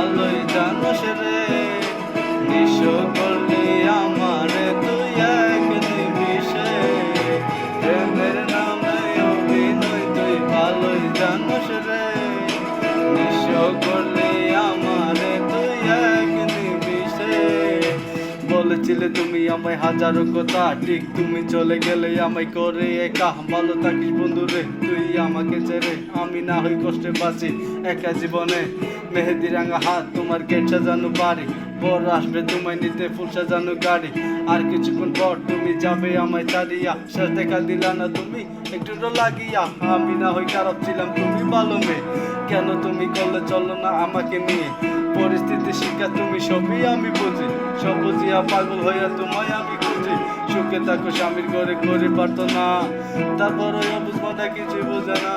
ভালোই জানোস রে, নিঃস্ব করলি আমারে তুই এক নিমিষে। প্রেমের নামে অভিনয় তুই ভালোই জানোস রে, নিঃস্ব করলি আমারে তুই এক নিমিষে। বলেছিলে তুমি আমায় হাজারো কথা, ঠিক তুমি চলে গেলে আমায় করে একা। ভালো থাকিস বন্ধু রে তুই আমাকে ছেড়ে, আমি না হই কষ্টে বাঁচি একা জীবনে। মেহেদি রাঙা হাত তোমার গেট সাজানো বাড়ি, বর আসবে তোমায় নিতে ফুল সাজানো গাড়ি। আর কিছুক্ষণ পর তুমি যাবে আমায় ছাড়িয়া, শেষ দেখা দিলা না তুমি একটু লাগিয়া। আমি না হই খারাপ ছিলাম তুমি ভালো মেয়ে, কেন তুমি করলে চলো না আমাকে নিয়ে। পরিস্থিতি শিক্ষা তুমি সবই আমি বুঝি, সব বুঝিয়া পাগল হইয়া তোমায় আমি খুঁজি। সুখে থাকো স্বামীর ঘরে করে পারতো না, তারপর ওই অবুঝ মনে কিছু বোঝে না।